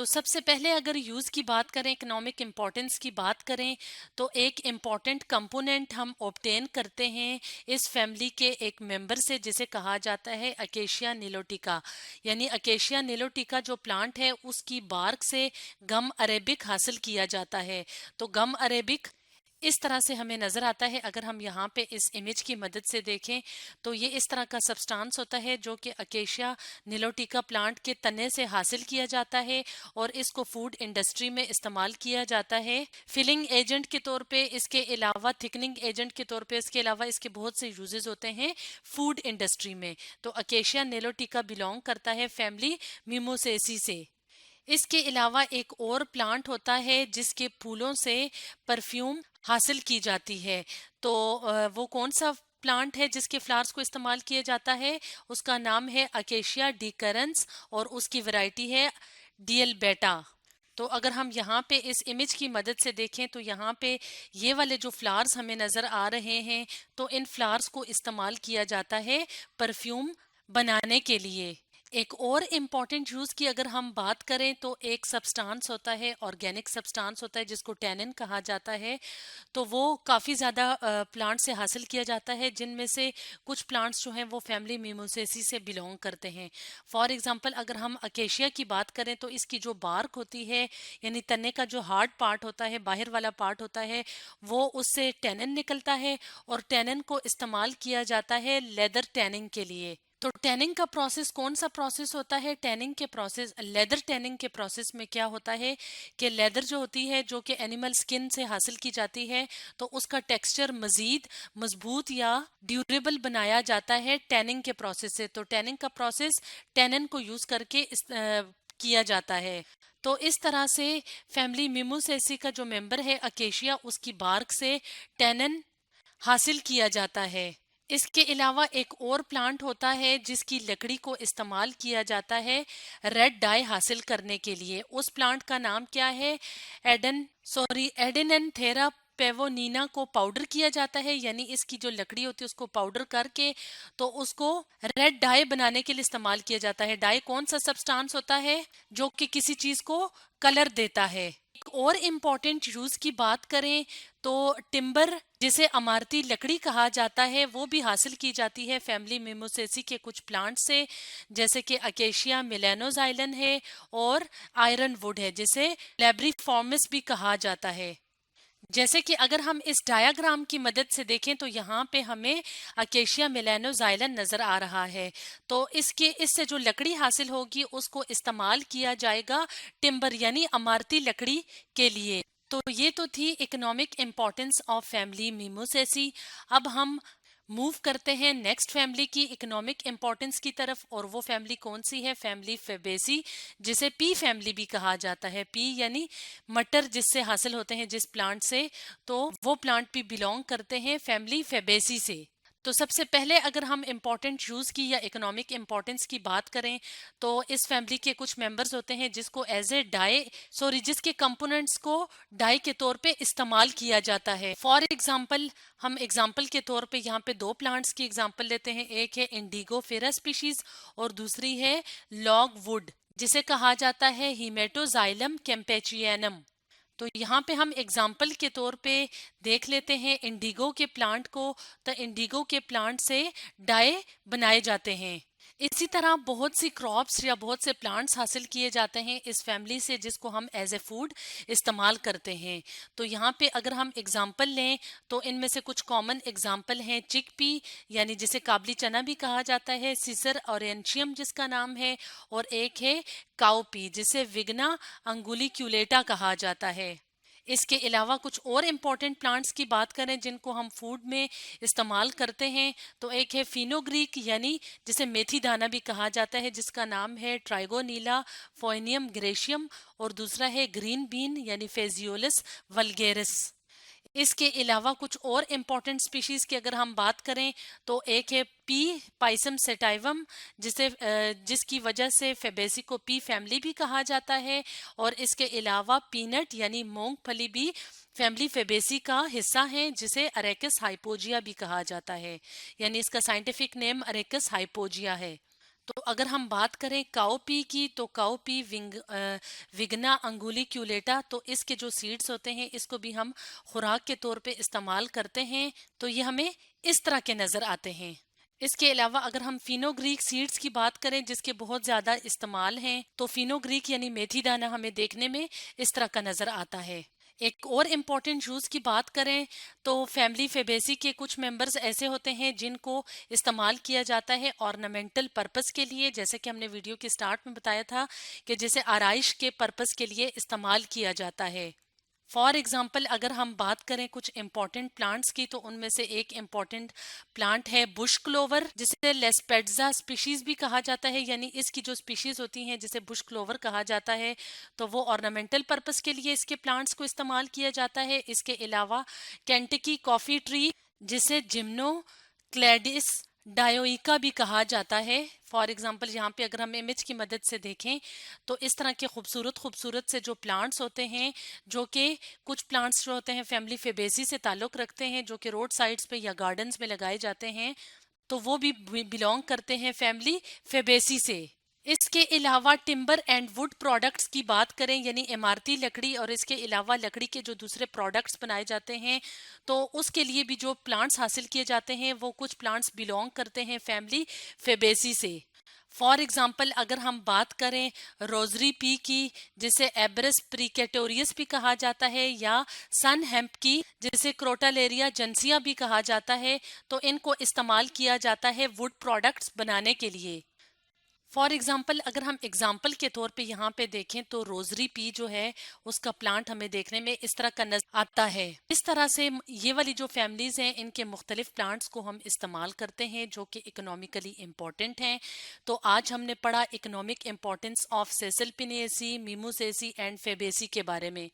تو سب سے پہلے اگر یوز کی بات کریں، اکنامک امپورٹنس کی بات کریں، تو ایک امپورٹنٹ کمپوننٹ ہم اوبٹین کرتے ہیں اس فیملی کے ایک ممبر سے، جسے کہا جاتا ہے اکیشیا نیلوٹیکا. یعنی اکیشیا نیلوٹیکا جو پلانٹ ہے اس کی بارک سے گم عریبک حاصل کیا جاتا ہے. تو گم عریبک اس طرح سے ہمیں نظر آتا ہے. اگر ہم یہاں پہ اس امیج کی مدد سے دیکھیں تو یہ اس طرح کا سبسٹانس ہوتا ہے جو کہ اکیشیا نیلوٹیکا پلانٹ کے تنے سے حاصل کیا جاتا ہے اور اس کو فوڈ انڈسٹری میں استعمال کیا جاتا ہے فلنگ ایجنٹ کے طور پہ. اس کے علاوہ تھکننگ ایجنٹ کے طور پہ، اس کے علاوہ اس کے بہت سے یوزز ہوتے ہیں فوڈ انڈسٹری میں. تو اکیشیا نیلوٹیکا بلونگ کرتا ہے فیملی میموسیسی سے. اس کے علاوہ ایک اور پلانٹ ہوتا ہے جس کے پھولوں سے پرفیوم حاصل کی جاتی ہے. تو وہ کون سا پلانٹ ہے جس کے فلارز کو استعمال کیا جاتا ہے؟ اس کا نام ہے اکیشیا ڈیکرنس اور اس کی ورائٹی ہے ڈیل بیٹا. تو اگر ہم یہاں پہ اس امیج کی مدد سے دیکھیں تو یہاں پہ یہ والے جو فلارز ہمیں نظر آ رہے ہیں، تو ان فلارز کو استعمال کیا جاتا ہے پرفیوم بنانے کے لیے. ایک اور امپورٹنٹ یوز کی اگر ہم بات کریں تو ایک سبسٹانس ہوتا ہے، آرگینک سبسٹانس ہوتا ہے جس کو ٹینن کہا جاتا ہے. تو وہ کافی زیادہ پلانٹ سے حاصل کیا جاتا ہے، جن میں سے کچھ پلانٹس جو ہیں وہ فیملی میموسیسی سے بلونگ کرتے ہیں. فار ایگزامپل اگر ہم اکیشیا کی بات کریں تو اس کی جو بارک ہوتی ہے، یعنی تنے کا جو ہارڈ پارٹ ہوتا ہے، باہر والا پارٹ ہوتا ہے، وہ اس سے ٹینن نکلتا ہے اور ٹینن کو استعمال کیا جاتا ہے لیدر ٹیننگ کے لیے. تو ٹیننگ کا پروسیس کون سا پروسیس ہوتا ہے؟ ٹیننگ کے پروسیس، لیدر ٹیننگ کے پروسیس میں کیا ہوتا ہے کہ لیدر جو ہوتی ہے جو کہ اینیمل سکن سے حاصل کی جاتی ہے، تو اس کا ٹیکسچر مزید مضبوط یا ڈیوریبل بنایا جاتا ہے ٹیننگ کے پروسیس سے. تو ٹیننگ کا پروسیس ٹینن کو یوز کر کے کیا جاتا ہے. تو اس طرح سے فیملی میموسیسی کا جو ممبر ہے اکیشیا، اس کی بارک سے ٹینن حاصل کیا جاتا ہے. اس کے علاوہ ایک اور پلانٹ ہوتا ہے جس کی لکڑی کو استعمال کیا جاتا ہے ریڈ ڈائی حاصل کرنے کے لیے. اس پلانٹ کا نام کیا ہے؟ ایڈیننتھیرا پیوونینا کو پاؤڈر کیا جاتا ہے. یعنی اس کی جو لکڑی ہوتی ہے اس کو پاؤڈر کر کے تو اس کو ریڈ ڈائی بنانے کے لیے استعمال کیا جاتا ہے. ڈائی کون سا سبسٹانس ہوتا ہے جو کہ کسی چیز کو کلر دیتا ہے. ایک اور امپورٹنٹ یوز کی بات کریں تو ٹمبر، جسے عمارتی لکڑی کہا جاتا ہے، وہ بھی حاصل کی جاتی ہے فیملی میموسیسی کے کچھ پلانٹ سے، جیسے کہ اکیشیا میلینوزائلن ہے اور آئرن ووڈ ہے جسے لیبری فارمس بھی کہا جاتا ہے. جیسے کہ اگر ہم اس ڈایاگرام کی مدد سے دیکھیں تو یہاں پہ ہمیں اکیشیا میلینوزائلن نظر آ رہا ہے. تو اس سے جو لکڑی حاصل ہوگی اس کو استعمال کیا جائے گا ٹمبر یعنی عمارتی لکڑی کے لیے. تو یہ تو تھی اکنامک امپورٹنس آف فیملی میموسیسی. اب ہم موو کرتے ہیں نیکسٹ فیملی کی اکنامک امپورٹنس کی طرف، اور وہ فیملی کون سی ہے؟ فیملی فیبیسی، جسے پی فیملی بھی کہا جاتا ہے. پی یعنی مٹر جس سے حاصل ہوتے ہیں جس پلانٹ سے، تو وہ پلانٹ بھی بلونگ کرتے ہیں فیملی فیبیسی سے. تو سب سے پہلے اگر ہم امپورٹنٹ یوز کی یا اکنامک امپورٹنس کی بات کریں تو اس فیملی کے کچھ ممبرز ہوتے ہیں جس کو ایز اے جس کے کمپوننٹس کو ڈائی کے طور پہ استعمال کیا جاتا ہے. فار ایگزامپل ہم ایگزامپل کے طور پہ یہاں پہ دو پلانٹس کی ایگزامپل لیتے ہیں. ایک ہے انڈیگو فیرا اسپیشیز اور دوسری ہے لاگ ووڈ جسے کہا جاتا ہے ہیمیٹوزائلم کیمپیچینم. تو یہاں پہ ہم ایگزامپل کے طور پہ دیکھ لیتے ہیں انڈیگو کے پلانٹ کو. تو انڈیگو کے پلانٹ سے ڈائی بنائے جاتے ہیں. اسی طرح بہت سی کراپس یا بہت سے پلانٹس حاصل کیے جاتے ہیں اس فیملی سے جس کو ہم ایز اے فوڈ استعمال کرتے ہیں. تو یہاں پہ اگر ہم ایگزامپل لیں تو ان میں سے کچھ کامن ایگزامپل ہیں چک پی یعنی جسے کابلی چنا بھی کہا جاتا ہے، سیسر اورینشیم جس کا نام ہے، اور ایک ہے کاؤ پی جسے وگنا انگولیکیولیٹا کہا جاتا ہے. اس کے علاوہ کچھ اور امپورٹنٹ پلانٹس کی بات کریں جن کو ہم فوڈ میں استعمال کرتے ہیں تو ایک ہے فینوگریک یعنی جسے میتھی دانہ بھی کہا جاتا ہے جس کا نام ہے ٹرائگونیلا فوئنیم گریشیم، اور دوسرا ہے گرین بین یعنی فیزیولس ولگیرس. اس کے علاوہ کچھ اور امپورٹنٹ سپیشیز کی اگر ہم بات کریں تو ایک ہے پی پائسم سیٹائیوم جس کی وجہ سے فیبیسی کو پی فیملی بھی کہا جاتا ہے، اور اس کے علاوہ پینٹ یعنی مونگ پھلی بھی فیملی فیبیسی کا حصہ ہیں جسے اریکس ہائپوجیا بھی کہا جاتا ہے. یعنی اس کا سائنٹیفک نیم اریکس ہائپوجیا ہے. تو اگر ہم بات کریں کاؤ پی کی تو کاؤ پی وگنا انگولی کیولیٹا، تو اس کے جو سیڈز ہوتے ہیں اس کو بھی ہم خوراک کے طور پہ استعمال کرتے ہیں، تو یہ ہمیں اس طرح کے نظر آتے ہیں۔ اس کے علاوہ اگر ہم فینوگریک سیڈز کی بات کریں جس کے بہت زیادہ استعمال ہیں، تو فینوگریک یعنی میتھی دانہ ہمیں دیکھنے میں اس طرح کا نظر آتا ہے۔ ایک اور امپورٹنٹ جوس کی بات کریں تو فیملی فیبیسی کے کچھ ممبرز ایسے ہوتے ہیں جن کو استعمال کیا جاتا ہے ornamental پرپس کے لیے، جیسے کہ ہم نے ویڈیو کے سٹارٹ میں بتایا تھا کہ جسے آرائش کے پرپس کے لیے استعمال کیا جاتا ہے۔ فار ایگزامپل اگر ہم بات کریں کچھ امپورٹنٹ پلانٹس کی تو ان میں سے ایک امپورٹنٹ پلانٹ ہے بش کلوور، جسے لیسپیڈزا سپیشیز بھی کہا جاتا ہے، یعنی اس کی جو سپیشیز ہوتی ہیں جسے بش کلوور کہا جاتا ہے، تو وہ ornamental پرپس کے لیے اس کے پلانٹس کو استعمال کیا جاتا ہے۔ اس کے علاوہ کینٹکی کافی ٹری جسے جمنو کلیڈس ڈائیوئیکا بھی کہا جاتا ہے، فار ایگزامپل یہاں پہ اگر ہم امیج کی مدد سے دیکھیں تو اس طرح کے خوبصورت سے جو پلانٹس ہوتے ہیں، جو کہ کچھ پلانٹس جو ہوتے ہیں فیملی فیبیسی سے تعلق رکھتے ہیں، جو کہ روڈ سائڈز پہ یا گارڈنز میں لگائے جاتے ہیں، تو وہ بھی بلونگ کرتے ہیں فیملی فیبیسی سے۔ اس کے علاوہ ٹمبر اینڈ ووڈ پروڈکٹس کی بات کریں، یعنی عمارتی لکڑی اور اس کے علاوہ لکڑی کے جو دوسرے پروڈکٹس بنائے جاتے ہیں، تو اس کے لیے بھی جو پلانٹس حاصل کیے جاتے ہیں وہ کچھ پلانٹس بلونگ کرتے ہیں فیملی فیبیسی سے۔ فار ایگزامپل اگر ہم بات کریں روزری پی کی جسے ایبرس پریکیٹوریس بھی کہا جاتا ہے، یا سن ہیمپ کی جسے کروٹالیریا جنسیا بھی کہا جاتا ہے، تو ان کو استعمال کیا جاتا ہے ووڈ پروڈکٹس بنانے کے لیے۔ فار ایگزامپل اگر ہم ایگزامپل کے طور پہ یہاں پہ دیکھیں تو روزری پی جو ہے اس کا پلانٹ ہمیں دیکھنے میں اس طرح کا نظر آتا ہے۔ اس طرح سے یہ والی جو فیملیز ہیں ان کے مختلف پلانٹس کو ہم استعمال کرتے ہیں جو کہ اکنامکلی امپورٹنٹ ہیں۔ تو آج ہم نے پڑھا economic importance of Caesalpiniaceae, Mimosaceae and Fabaceae کے بارے میں۔